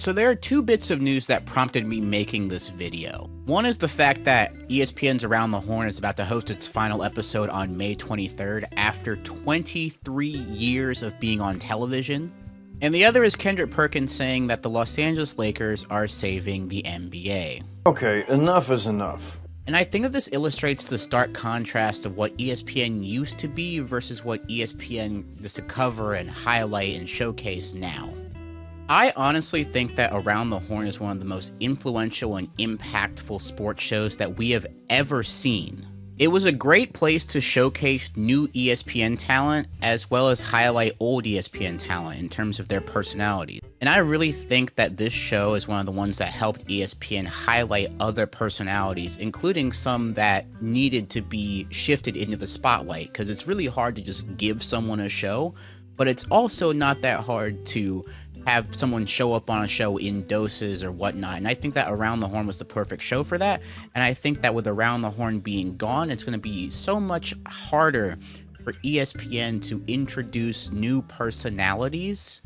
So there are two bits of news that prompted me making this video. One is the fact that ESPN's Around the Horn is about to host its final episode on May 23rd after 23 years of being on television. And the other is Kendrick Perkins saying that the Los Angeles Lakers are saving the NBA. Okay, enough is enough. And I think that this illustrates the stark contrast of what ESPN used to be versus what ESPN is to cover and highlight and showcase now. I honestly think that Around the Horn is one of the most influential and impactful sports shows that we have ever seen. It was a great place to showcase new ESPN talent as well as highlight old ESPN talent in terms of their personalities. And I really think that this show is one of the ones that helped ESPN highlight other personalities, including some that needed to be shifted into the spotlight, because it's really hard to just give someone a show, but it's also not that hard to have someone show up on a show in doses or whatnot. And I think that Around the Horn was the perfect show for that. And I think that with Around the Horn being gone, it's going to be so much harder for ESPN to introduce new personalities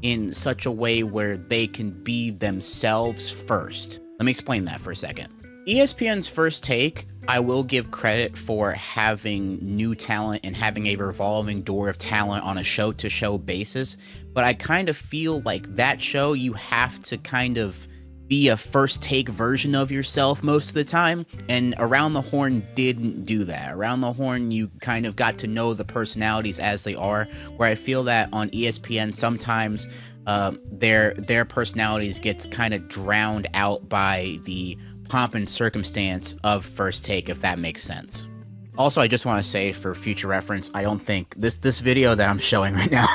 in such a way where they can be themselves first. Let me explain that for a second. ESPN's First Take, I will give credit for having new talent and having a revolving door of talent on a show-to-show basis, but I kind of feel like that show, you have to kind of be a First Take version of yourself most of the time, and Around the Horn didn't do that. Around the Horn, you kind of got to know the personalities as they are, where I feel that on ESPN sometimes their personalities gets kind of drowned out by the pomp and circumstance of First Take, if that makes sense. Also, I just want to say for future reference, I don't think this video that I'm showing right now,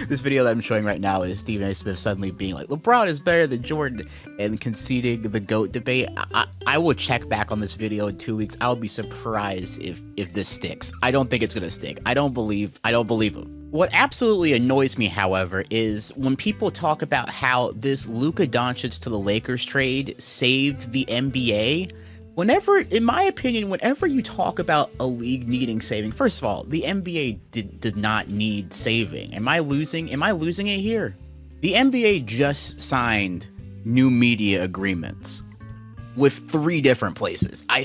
this video that I'm showing right now is Stephen A. Smith suddenly being like, LeBron is better than Jordan and conceding the GOAT debate. I will check back on this video in 2 weeks. I'll be surprised if this sticks. I don't think it's gonna stick. I don't believe him. What absolutely annoys me, however, is when people talk about how this Luka Doncic to the Lakers trade saved the NBA. Whenever, in my opinion, whenever you talk about a league needing saving, first of all, the NBA did not need saving. Am I losing it here? The NBA just signed new media agreements with 3 different places. I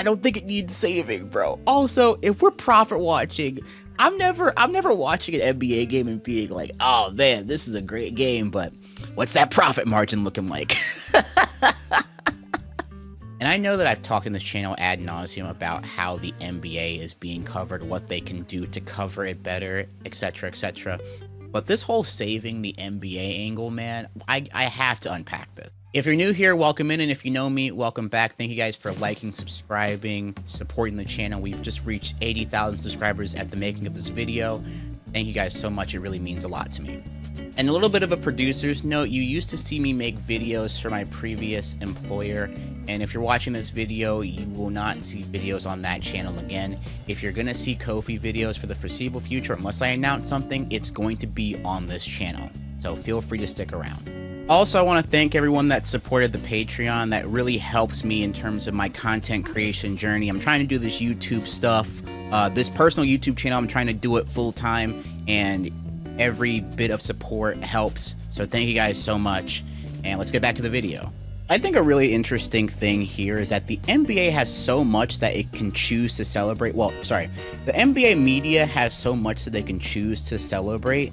don't think it needs saving, bro. Also, if we're profit watching, I'm never watching an NBA game and being like, oh man, this is a great game, but what's that profit margin looking like? And I know that I've talked in this channel ad nauseum about how the NBA is being covered, what they can do to cover it better, etc., etc. But this whole saving the NBA angle, man, I have to unpack this. If you're new here, welcome in, and if you know me, welcome back. Thank you guys for liking, subscribing, supporting the channel. We've just reached 80,000 subscribers at the making of this video. Thank you guys so much. It really means a lot to me. And a little bit of a producer's note, you used to see me make videos for my previous employer, and if you're watching this video, you will not see videos on that channel again. If you're gonna see Kofie videos for the foreseeable future, unless I announce something, it's going to be on this channel. So feel free to stick around. Also, I want to thank everyone that supported the Patreon. That really helps me in terms of my content creation journey. I'm trying to do this YouTube stuff, this personal YouTube channel, I'm trying to do it full time, and every bit of support helps. So thank you guys so much, and let's get back to the video. I think a really interesting thing here is that the NBA has so much that it can choose to celebrate. Well, sorry, the NBA media has so much that they can choose to celebrate,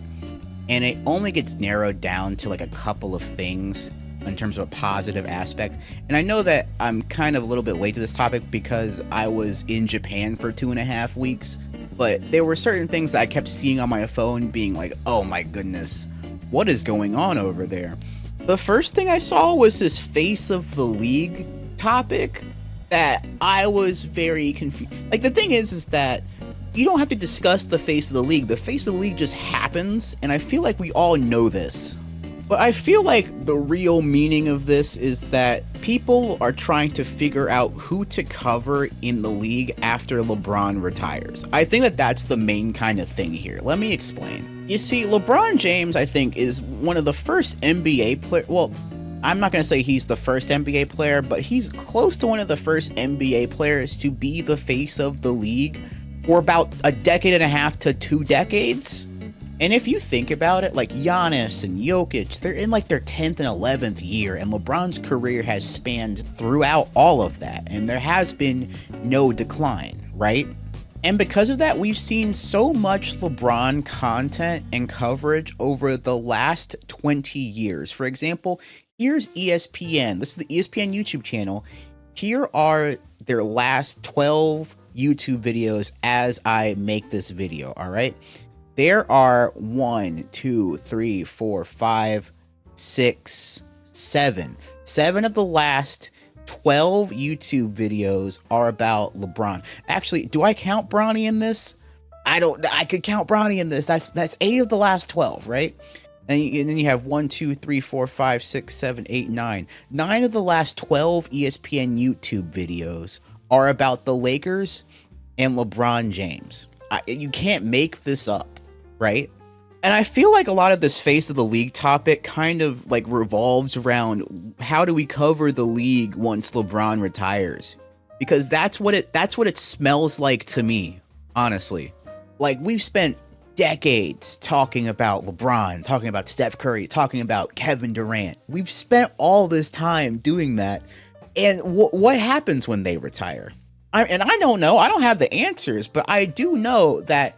and it only gets narrowed down to like a couple of things in terms of a positive aspect. And I know that I'm kind of a little bit late to this topic because I was in Japan for 2.5 weeks, but there were certain things that I kept seeing on my phone being like, oh my goodness, what is going on over there? The first thing I saw was this face of the league topic that I was very confused. Like, the thing is that you don't have to discuss the face of the league. The face of the league just happens, and I feel like we all know this. But I feel like the real meaning of this is that people are trying to figure out who to cover in the league after LeBron retires. I think that that's the main kind of thing here. Let me explain. You see, LeBron James, I think, is one of the first NBA players. Well, I'm not going to say he's the first NBA player, but he's close to one of the first NBA players to be the face of the league for about a decade and a half to 2 decades. And if you think about it, like Giannis and Jokic, they're in like their 10th and 11th year, and LeBron's career has spanned throughout all of that, and there has been no decline, right? And because of that, we've seen so much LeBron content and coverage over the last 20 years. For example, here's ESPN. This is the ESPN YouTube channel. Here are their last 12 YouTube videos as I make this video, all right? There are 1, 2, 3, 4, 5, 6, 7. 7 of the last 12 YouTube videos are about LeBron. Actually, do I count Bronny in this? I could count Bronny in this. That's 8 of the last 12, right? And then you have 1, 2, 3, 4, 5, 6, 7, 8, 9. 9 of the last 12 ESPN YouTube videos are about the Lakers and LeBron James. You can't make this up, right? And I feel like a lot of this face of the league topic kind of like revolves around how do we cover the league once LeBron retires? Because that's what it smells like to me, honestly. Like, we've spent decades talking about LeBron, talking about Steph Curry, talking about Kevin Durant. We've spent all this time doing that. And what happens when they retire? I don't know. I don't have the answers, but I do know that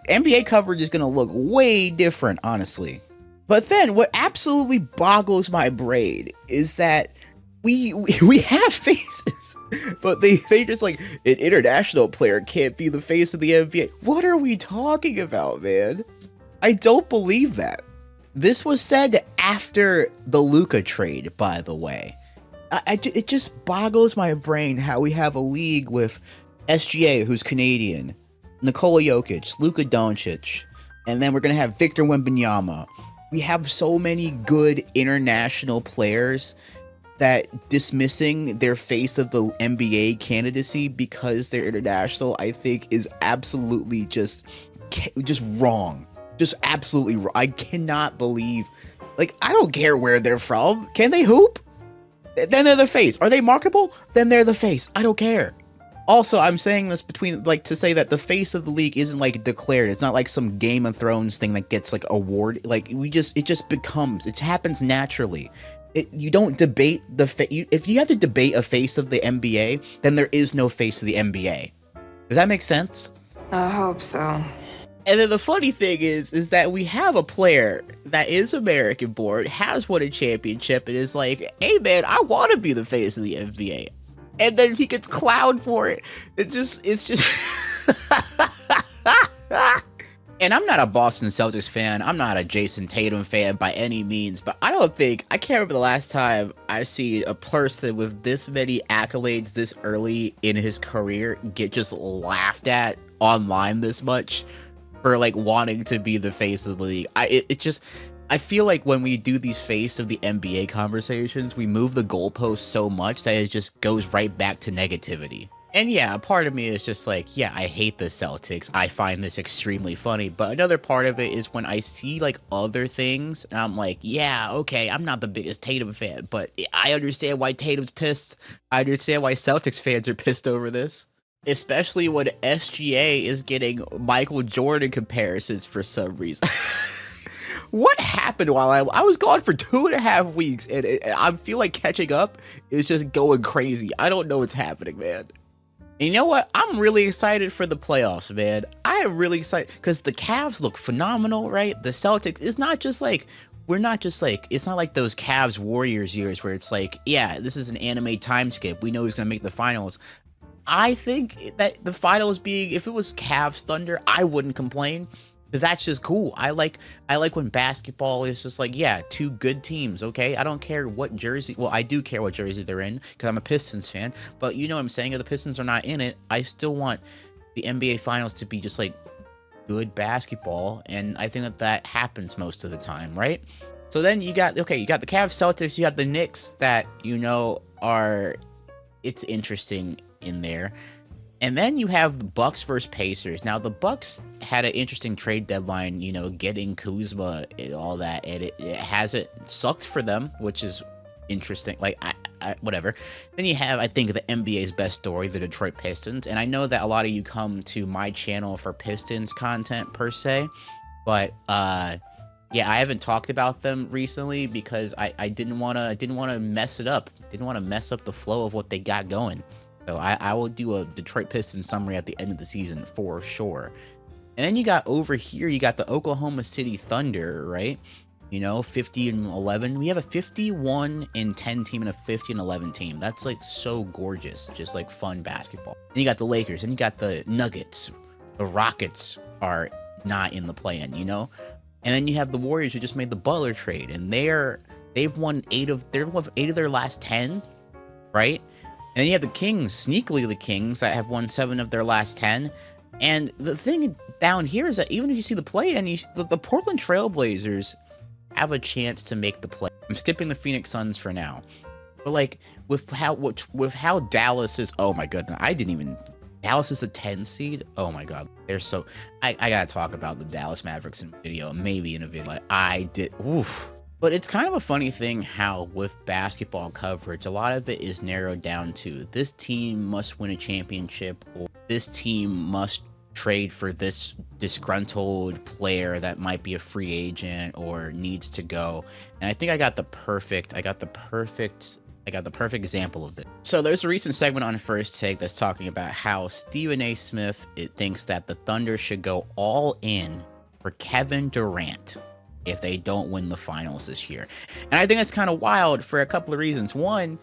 NBA coverage is going to look way different, honestly. But then what absolutely boggles my brain is that we have faces, but they just like, an international player can't be the face of the NBA. What are we talking about, man? I don't believe that. This was said after the Luka trade, by the way. It just boggles my brain how we have a league with SGA, who's Canadian, Nikola Jokic, Luka Doncic, and then we're going to have Victor Wembanyama. We have so many good international players that dismissing their face of the NBA candidacy because they're international, I think, is absolutely just wrong. Just absolutely wrong. I cannot believe, like, I don't care where they're from. Can they hoop? Then they're the face. Are they marketable? Then they're the face. I don't care. Also, I'm saying this to say that the face of the league isn't like declared. It's not like some Game of Thrones thing that gets like award. Like, it happens naturally. You don't debate if you have to debate a face of the NBA, then there is no face of the NBA. Does that make sense? I hope so. And then the funny thing is that we have a player that is American born, has won a championship, and is like, hey man, I want to be the face of the NBA. And then he gets clowned for it. It's just And I'm not a Boston Celtics fan. I'm not a Jayson Tatum fan by any means, but I can't remember the last time I've seen a person with this many accolades this early in his career get just laughed at online this much for like wanting to be the face of the league. I feel like when we do these face of the NBA conversations, we move the goalposts so much that it just goes right back to negativity. And yeah, a part of me is just like, yeah, I hate the Celtics. I find this extremely funny. But another part of it is when I see like other things, and I'm like, yeah, okay, I'm not the biggest Tatum fan, but I understand why Tatum's pissed. I understand why Celtics fans are pissed over this. Especially when SGA is getting Michael Jordan comparisons for some reason. What happened while I was gone for 2.5 weeks, and I feel like catching up is just going crazy. I don't know what's happening, man. And you know what? I'm really excited for the playoffs, man. I am really excited because the Cavs look phenomenal, right? The Celtics, it's not like those Cavs Warriors years where it's like, yeah, this is an anime time skip. We know who's going to make the finals. I think that the finals if it was Cavs Thunder, I wouldn't complain. Because that's just cool. I like when basketball is just like, yeah, two good teams, okay? I don't care what jersey. Well, I do care what jersey they're in because I'm a Pistons fan. But you know what I'm saying? If the Pistons are not in it, I still want the NBA Finals to be just like good basketball. And I think that happens most of the time, right? So then you got the Cavs, Celtics, you got the Knicks that, it's interesting in there. And then you have the Bucks versus Pacers. Now, the Bucks had an interesting trade deadline, getting Kuzma and all that. And it hasn't sucked for them, which is interesting. Like, whatever. Then you have, I think, the NBA's best story, the Detroit Pistons. And I know that a lot of you come to my channel for Pistons content, per se. But yeah, I haven't talked about them recently because I didn't want to mess it up. Didn't want to mess up the flow of what they got going. So I will do a Detroit Pistons summary at the end of the season for sure. And then you got over here, you got the Oklahoma City Thunder, right? 50-11. We have a 51-10 team and a 50-11 team. That's like so gorgeous, just like fun basketball. And you got the Lakers, and you got the Nuggets. The Rockets are not in the play-in, And then you have the Warriors who just made the Butler trade, and they've won 8 of their last 10, right? And then you have the Kings, sneakily the Kings, that have won 7 of their last 10. And the thing down here is that even if you see the play-in, the Portland Trailblazers have a chance to make the play. I'm skipping the Phoenix Suns for now, but like with how Dallas is, oh my goodness, Dallas is the 10 seed. Oh my god, they're so. I gotta talk about the Dallas Mavericks in a video, maybe in a video. But it's kind of a funny thing how with basketball coverage, a lot of it is narrowed down to this team must win a championship, or this team must trade for this disgruntled player that might be a free agent or needs to go. And I think I got the perfect example of this. So there's a recent segment on First Take that's talking about how Stephen A. Smith thinks that the Thunder should go all in for Kevin Durant if they don't win the finals this year. And I think that's kind of wild for a couple of reasons. One,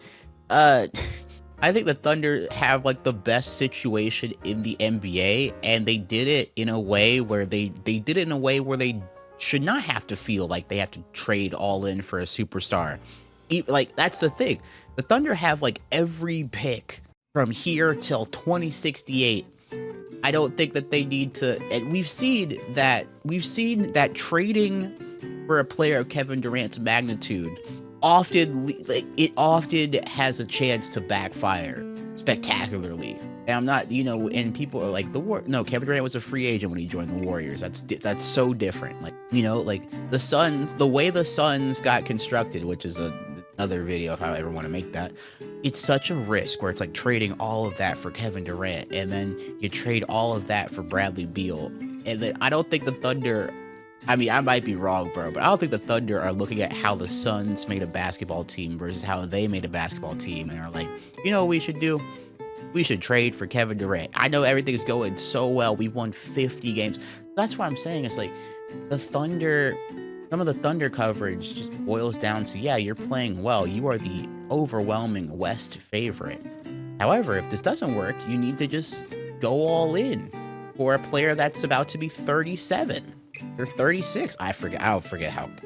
I think the Thunder have like the best situation in the NBA, and they did it in a way where they should not have to feel like they have to trade all in for a superstar. Like, that's the thing. The Thunder have like every pick from here till 2068. I don't think that they need to, and we've seen that trading for a player of Kevin Durant's magnitude often has a chance to backfire spectacularly. And I'm not, and people are like, Kevin Durant was a free agent when he joined the Warriors. That's so different. Like, the Suns, the way the Suns got constructed, which is another video if I ever want to make that. It's such a risk where it's like trading all of that for Kevin Durant, and then you trade all of that for Bradley Beal. And then I don't think the Thunder, I mean, I might be wrong, bro, but I don't think the Thunder are looking at how the Suns made a basketball team versus how they made a basketball team and are like, what we should do? We should trade for Kevin Durant. I know everything's going so well. We won 50 games. That's what I'm saying. It's like the Thunder, some of the Thunder coverage just boils down to, yeah, you're playing well. You are the overwhelming West favorite. However, if this doesn't work, you need to just go all in for a player that's about to be 37. They're 36. I forget how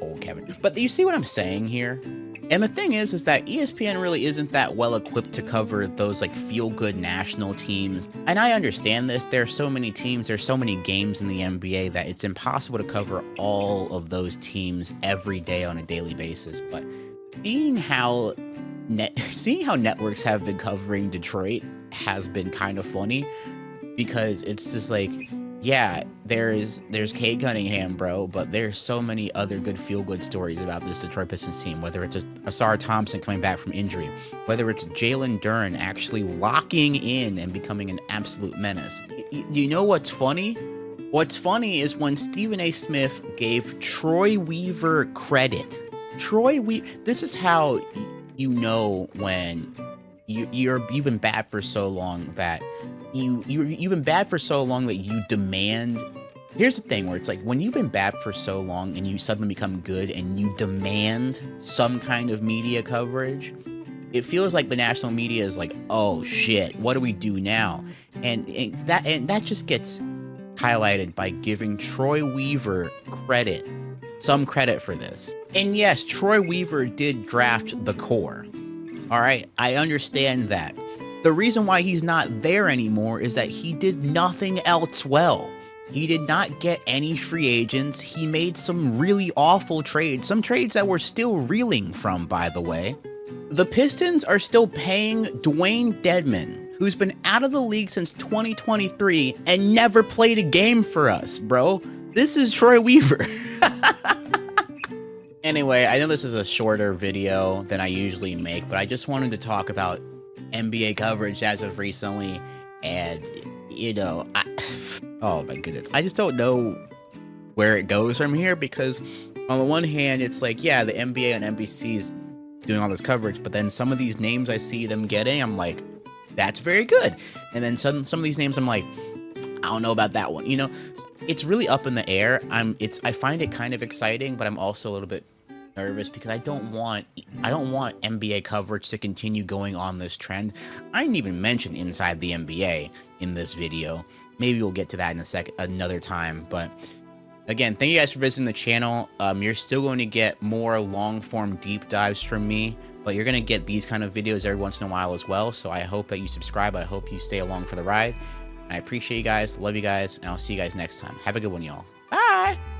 old Kevin. But you see what I'm saying here? And the thing is that ESPN really isn't that well equipped to cover those like feel-good national teams. And I understand this. There's so many teams, there's so many games in the NBA that it's impossible to cover all of those teams every day on a daily basis. But seeing how networks have been covering Detroit has been kind of funny, because it's just like, yeah, there's Cade Cunningham, bro, but there's so many other good feel-good stories about this Detroit Pistons team, whether it's Asar Thompson coming back from injury, whether it's Jalen Duren actually locking in and becoming an absolute menace. You know what's funny? What's funny is when Stephen A. Smith gave Troy Weaver credit. This is how you know when you've been bad for so long that you've been bad for so long that you demand. Here's the thing where it's like, when you've been bad for so long and you suddenly become good and you demand some kind of media coverage, it feels like the national media is like, oh shit, what do we do now? And that just gets highlighted by giving Troy Weaver some credit for this. And yes, Troy Weaver did draft the core. All right, I understand that. The reason why he's not there anymore is that he did nothing else well. He did not get any free agents. He made some really awful trades, some trades that we're still reeling from, by the way. The Pistons are still paying Dwayne Dedmon, who's been out of the league since 2023 and never played a game for us, bro. This is Troy Weaver. Anyway, I know this is a shorter video than I usually make, but I just wanted to talk about NBA coverage as of recently, and oh my goodness, I just don't know where it goes from here, because on the one hand, it's like, yeah, the NBA and NBC is doing all this coverage, but then some of these names I see them getting, I'm like, that's very good. And then some of these names, I'm like, I don't know about that one. You know, it's really up in the air. I find it kind of exciting, but I'm also a little bit nervous because I don't want NBA coverage to continue going on this trend. I didn't even mention Inside the NBA in this video. Maybe we'll get to that in another time. But again, thank you guys for visiting the channel. You're still going to get more long-form deep dives from me, but you're going to get these kind of videos every once in a while as well. So I hope that you subscribe. I hope you stay along for the ride. I appreciate you guys, love you guys, and I'll see you guys next time. Have a good one, y'all. Bye!